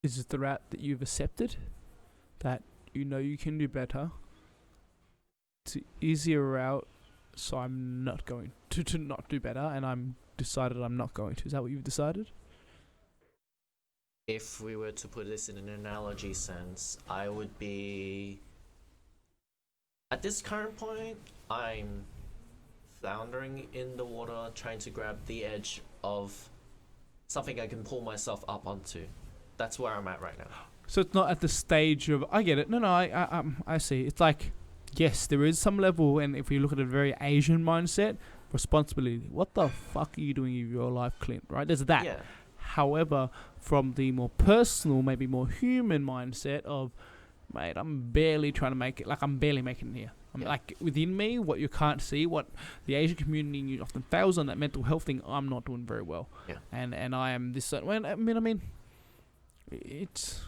Is it the route that you've accepted? That you know you can do better? It's an easier route, so I'm not going to not do better, and I'm decided I'm not going to. Is that what you've decided? If we were to put this in an analogy sense, I would be... At this current point, I'm floundering in the water, trying to grab the edge of something I can pull myself up onto. That's where I'm at right now. So it's not at the stage of... I get it. No, I see. It's like, yes, there is some level, and if we look at a very Asian mindset, responsibility. What the fuck are you doing with your life, Clint? Right? There's that. Yeah. However, from the more personal, maybe more human mindset of, mate, I'm barely trying to make it. Like, I'm barely making it here. I'm like, within me, what you can't see, what the Asian community often fails on, that mental health thing, I'm not doing very well. Yeah. And I am this certain way. I mean, it's...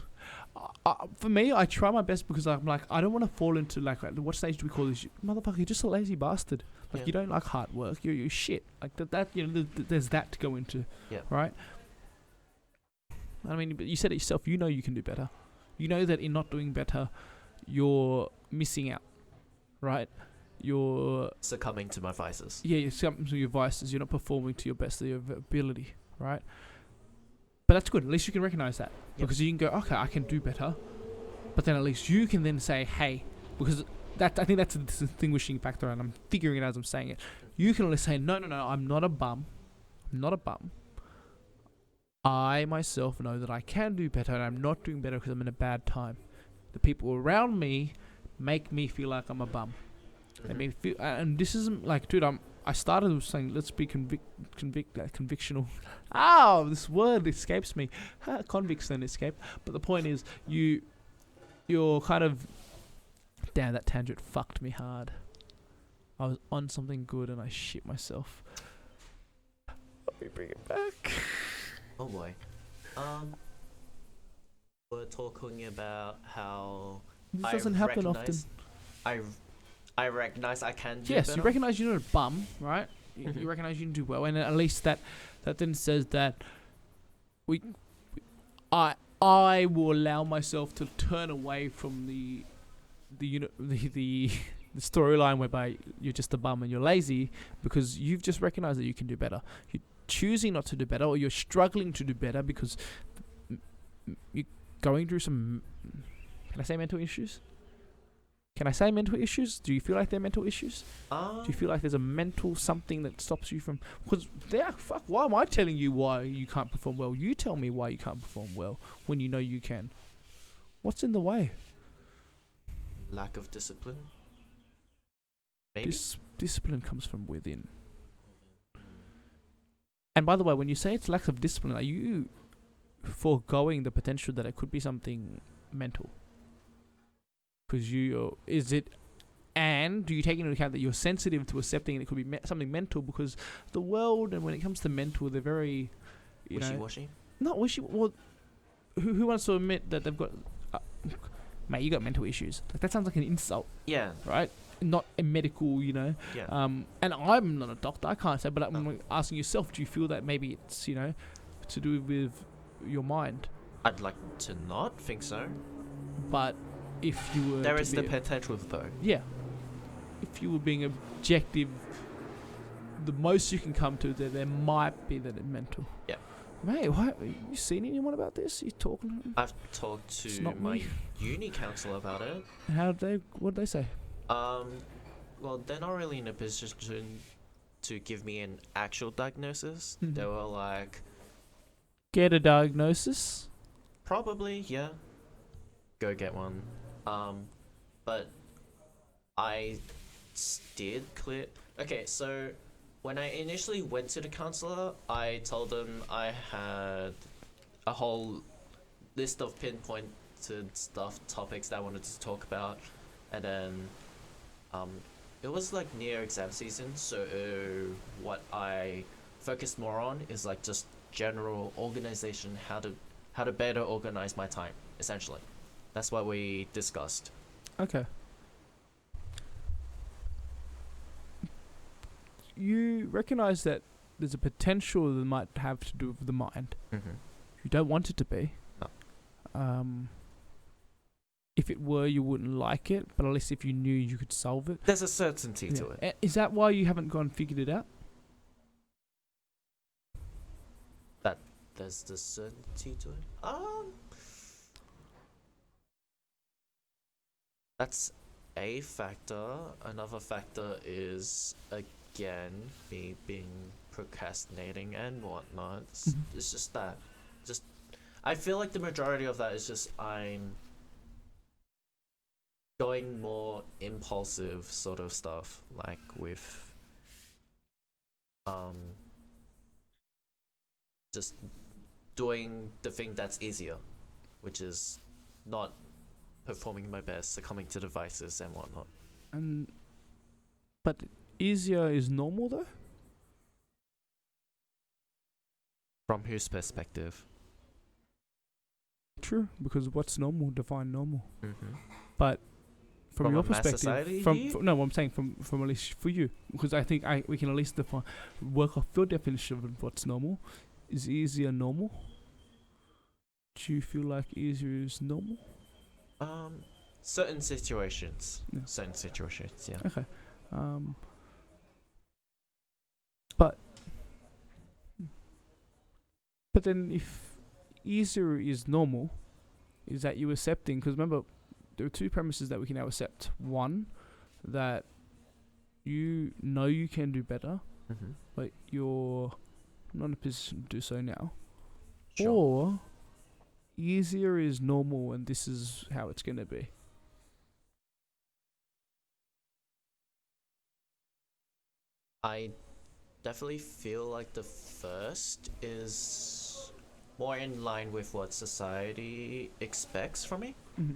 for me, I try my best because I'm like, I don't want to fall into like what stage do we call this? Motherfucker, you're just a lazy bastard. Like, you don't like hard work. You're shit. Like that you know, there's that to go into. Yeah. Right? I mean, but you said it yourself. You know you can do better. You know that in not doing better, you're missing out. Right? You're succumbing to my vices. Yeah, you're succumbing to your vices. You're not performing to your best of your ability. Right? But that's good. At least you can recognize that. Yep. Because you can go, okay, I can do better. But then at least you can then say, hey, because that I think that's a distinguishing factor, and I'm figuring it as I'm saying it. You can at least say, no, I'm not a bum. I'm not a bum. I myself know that I can do better, and I'm not doing better because I'm in a bad time. The people around me make me feel like I'm a bum. Mm-hmm. They make me feel, and this isn't like, dude, I started with saying, let's be convictional. This word escapes me. Convicts then escape. But the point is, you're kind of... Damn, that tangent fucked me hard. I was on something good and I shit myself. Let me bring it back. Oh boy. We're talking about how... This doesn't happen often. I recognize I can do yes, better. you recognize you're not a bum, right? You recognize you can do well, and at least that then says that I will allow myself to turn away from the storyline whereby you're just a bum and you're lazy, because you've just recognized that you can do better. You're choosing not to do better, or you're struggling to do better because you're going through some... Can I say mental issues? Can I say mental issues? Do you feel like they're mental issues? Do you feel like there's a mental something that stops you from... Because, why am I telling you why you can't perform well? You tell me why you can't perform well when you know you can. What's in the way? Lack of discipline? Maybe? Discipline comes from within. And by the way, when you say it's lack of discipline, are you foregoing the potential that it could be something mental? Because and do you take into account that you're sensitive to accepting it could be something mental, because the world, and when it comes to mental, they're very, wishy-washy? Not wishy. Well, who wants to admit that they've got, mate, you got mental issues? Like, that sounds like an insult. Yeah. Right? Not a medical, Yeah. And I'm not a doctor. I can't say, but I'm asking yourself, do you feel that maybe it's, to do with your mind? I'd like to not think so. But if you were... There is the potential, though. Yeah. If you were being objective, the most you can come to that there might be that it's mental. Yeah. Mate, have you seen anyone about this? You talking to them? I've talked to my uni counselor about it. What did they say? Well, they're not really in a position to give me an actual diagnosis. They were like... Get a diagnosis? Probably, yeah. Go get one. But I did clear... Okay, so when I initially went to the counselor, I told them I had a whole list of pinpointed topics that I wanted to talk about. And then it was like near exam season, so what I focused more on is like just general organization, how to better organize my time, essentially. That's what we discussed. Okay. You recognize that there's a potential that might have to do with the mind. Mm-hmm. You don't want it to be. No. if it were, you wouldn't like it, but at least if you knew you could solve it. There's a certainty to it. Is that why you haven't gone and figured it out? That there's the certainty to it. That's a factor. Another factor is, again, me being procrastinating and whatnot. It's just that. I feel like the majority of that is just I'm going more impulsive sort of stuff, like with just doing the thing that's easier, which is not performing my best, succumbing to devices and whatnot. But easier is normal though? From whose perspective? True, because what's normal? Define normal. Mm-hmm. But from your a mass perspective, society no, I'm saying from at least for you, because I think we can at least work off your definition of what's normal. Is easier normal? Do you feel like easier is normal? Certain situations. Yeah. Certain situations, yeah. Okay. But then if easier is normal, is that you accepting? Because remember, there are two premises that we can now accept. One, that you know you can do better, but you're not in a position to do so now. Sure. Or easier is normal and this is how it's going to be. I definitely feel like the first is more in line with what society expects from me. Mm-hmm.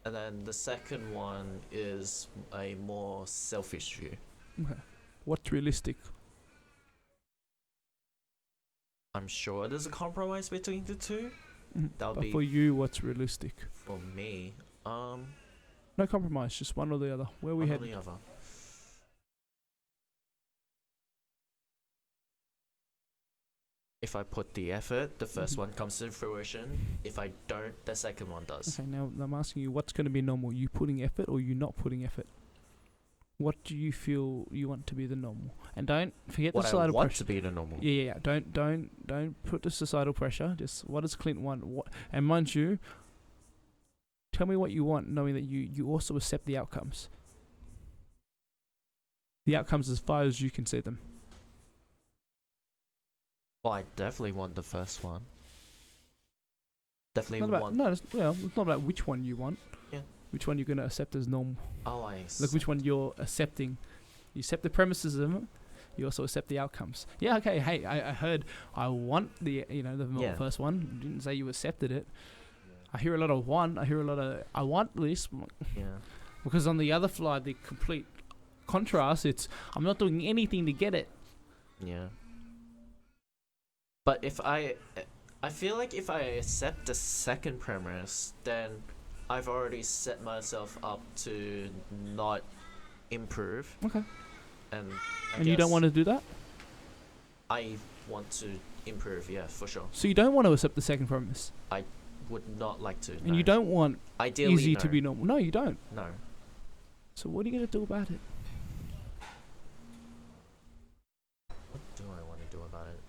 And then the second one is a more selfish view. Okay. What's realistic? I'm sure there's a compromise between the two. That'll But be for you, what's realistic? for me. No compromise, just one or the other. Where we One or headed? the other. If I put the effort, the first one comes to fruition. If I don't, the second one does. Okay, now I'm asking you, what's going to be normal? You putting effort or you not putting effort? What do you feel you want to be the normal? And don't forget What the I societal want pressure. to be the normal. Yeah. Don't put the societal pressure. Just what does Clint want? And mind you, tell me what you want, knowing that you also accept the outcomes. The outcomes as far as you can see them. Well, I definitely want the first one. Definitely Not about, want. no, it's not about which one you want. Yeah. Which one you're going to accept as normal. Oh, I Look, which one you're accepting. You accept the premises of it. You also accept the outcomes. Yeah, okay. Hey, I heard. I want the Yeah. first one. You didn't say you accepted it. I hear a lot of want. I hear a lot of I want this. Yeah. Because on the other fly, the complete contrast. It's I'm not doing anything to get it. Yeah. But if I feel like if I accept the second premise, then I've already set myself up to not improve. Okay. And You don't want to do that. I want to improve, yeah, for sure. So you don't want to accept the second premise, Would not like to. and you don't want ideally easy no. to be normal. No, you don't. No. So what are you gonna do about it? What do I want to do about it?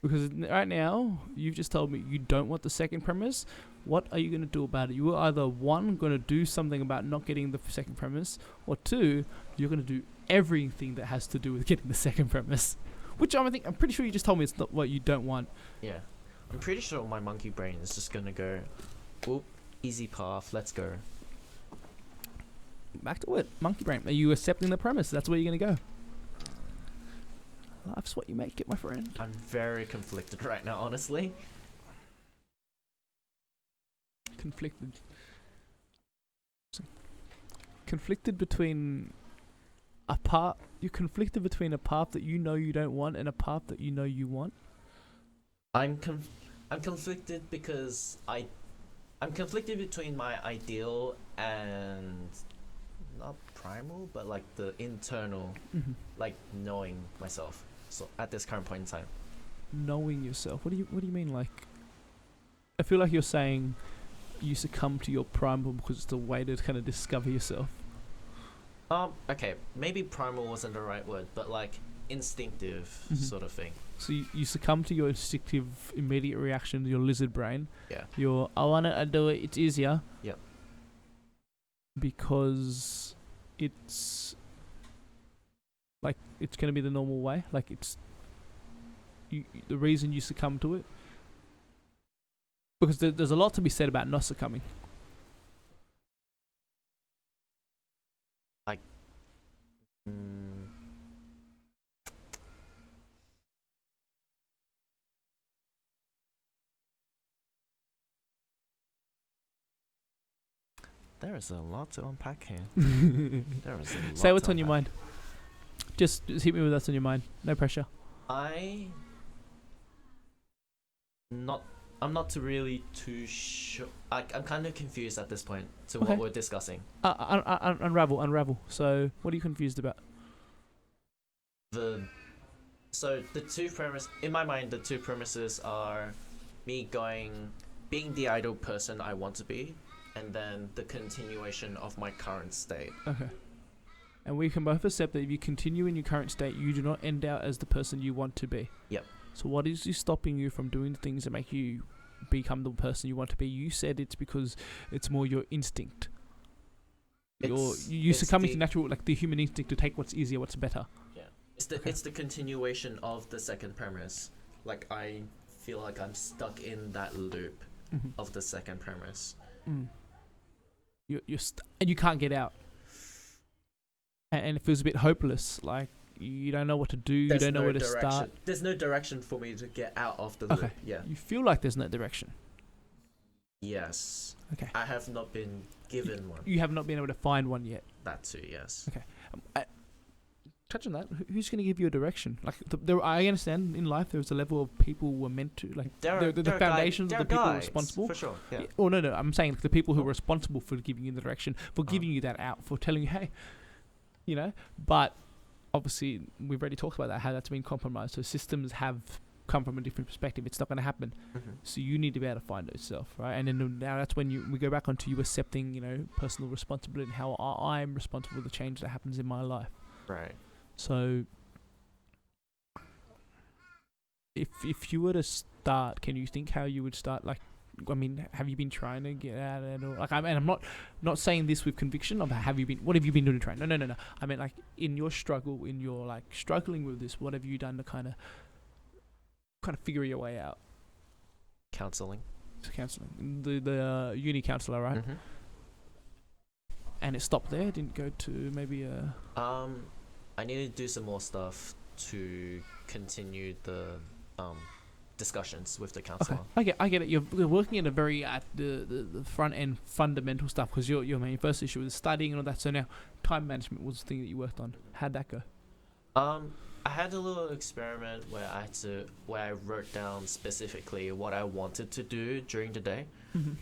Because right now, you've just told me you don't want the second premise. What are you going to do about it? You are either one, going to do something about not getting the second premise, or two, you're going to do everything that has to do with getting the second premise. Which I'm pretty sure you just told me it's not what you don't want. Yeah. I'm pretty sure my monkey brain is just gonna go, oop, easy path, let's go. Back to it. Monkey brain. Are you accepting the premise? That's where you're going to go. Life's what you make it, my friend. I'm very conflicted right now, honestly. Conflicted between a path. You're conflicted between a path that you know you don't want and a path that you know you want. I'm conflicted because I'm conflicted between my ideal and not primal, but like the internal, like knowing myself. So at this current point in time, knowing yourself. What do you mean? Like, I feel like you're saying you succumb to your primal because it's the way to kind of discover yourself. Okay, maybe primal wasn't the right word, but like instinctive sort of thing. So you succumb to your instinctive immediate reaction, your lizard brain. Yeah. Your I wanna do it. It's easier. Yep. Because it's like it's gonna be the normal way. Like it's the reason you succumb to it. Because there's a lot to be said about not succumbing. There is a lot to unpack here. There is a lot Say what's to on your unpack. mind. Just hit me with what's on your mind. No pressure. I'm not too really too sure. I'm kind of confused at this point to Okay. what we're discussing. Unravel. So, what are you confused about? So the two premise in my mind, the two premises are me being the ideal person I want to be, and then the continuation of my current state. Okay. And we can both accept that if you continue in your current state, you do not end out as the person you want to be. Yep. So what is stopping you from doing the things that make you become the person you want to be? You said it's because it's more your instinct. You succumbing to natural, like the human instinct to take what's easier, what's better. Yeah. It's the continuation of the second premise. Like I feel like I'm stuck in that loop of the second premise. You're and you can't get out. And it feels a bit hopeless. Like you don't know what to do. You don't know where to start. There's no direction for me to get out of the Okay. loop. Yeah. You feel like there's no direction. Yes. Okay. I have not been given one. You have not been able to find one yet. That too. Yes. Okay. Touch on that. Who's going to give you a direction? Like I understand in life there's a level of people who are meant to like the foundations of the people responsible. For sure. Yeah. Oh no, I'm saying like, the people who are responsible for giving you the direction, for giving you that out, for telling you, hey, you know. But obviously we've already talked about that, how that's been compromised. So systems have come from a different perspective. It's not going to happen. So you need to be able to find it yourself, right? And then now that's when we go back onto you accepting, you know, personal responsibility and how I'm responsible for the change that happens in my life. Right. So, if you were to start, can you think how you would start? Like, I mean, have you been trying to get out of it? Or like, I'm not saying this with conviction. What have you been doing to try? No. I mean, like, in your struggle, in your like struggling with this, what have you done to kind of figure your way out? Counseling. Counseling. The uni counselor, right? And it stopped there. Didn't go to maybe a. I need to do some more stuff to continue the discussions with the counselor. Okay, I get it. You're working at a very at the front end fundamental stuff because your main first issue was studying and all that. So now time management was the thing that you worked on. How'd that go? I had a little experiment where I wrote down specifically what I wanted to do during the day. Do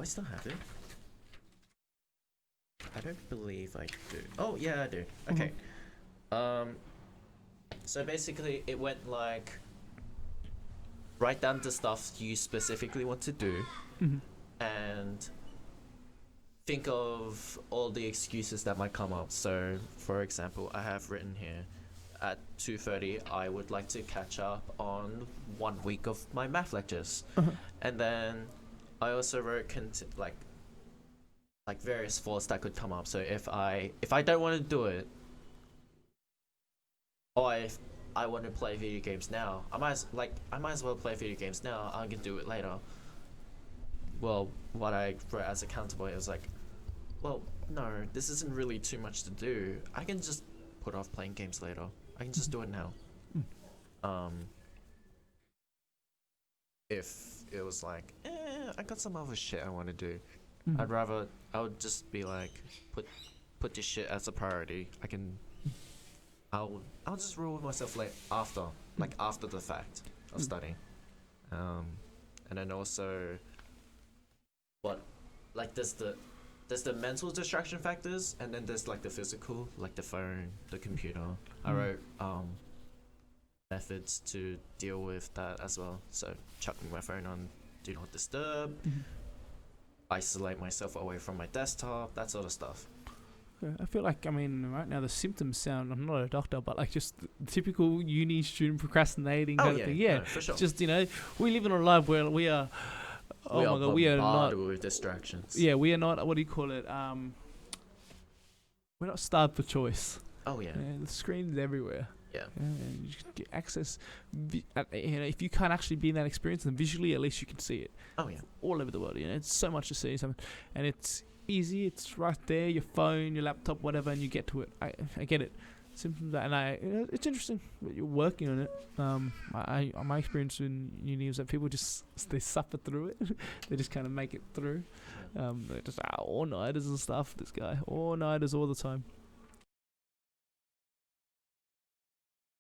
I still have it? I don't believe I do. Oh yeah, I do. Okay. So basically it went like write down the stuff you specifically want to do and think of all the excuses that might come up. So for example, I have written here at 2:30 I would like to catch up on 1 week of my math lectures. And then I also wrote like various thoughts that could come up. So if I don't want to do it, or if I want to play video games now, I might as well play video games now. I can do it later. Well, what I wrote as a counterpoint was like, well, no, this isn't really too much to do. I can just put off playing games later. I can just do it now. If it was like, I got some other shit I want to do. I would just be like, put this shit as a priority. I'll just reward myself after the fact of studying. And then also, there's the mental distraction factors, and then there's like the physical, like the phone, the computer. I wrote, methods to deal with that as well. So chucking my phone on do not disturb, isolate myself away from my desktop, that sort of stuff. Yeah, I feel like, I mean, right now the symptoms sound, I'm not a doctor, but like just the typical uni student procrastinating kind of thing. Yeah, no, for sure. just, we live in a life where we are, oh we my are God, we are not, bombarded with distractions. yeah, we are not, what do you call it? We're not starved for choice. Oh yeah. The screen's everywhere. Yeah. And you can get access. If you can't actually be in that experience, then visually at least you can see it. Oh yeah. All over the world, it's so much to see. And it's easy. It's right there. Your phone, your laptop, whatever, and you get to it. I get it. Symptoms, and it's interesting that you're working on it. My experience in uni was that people they suffer through it. They just kind of make it through. They're just all-nighters and stuff. This guy, all-nighters all the time.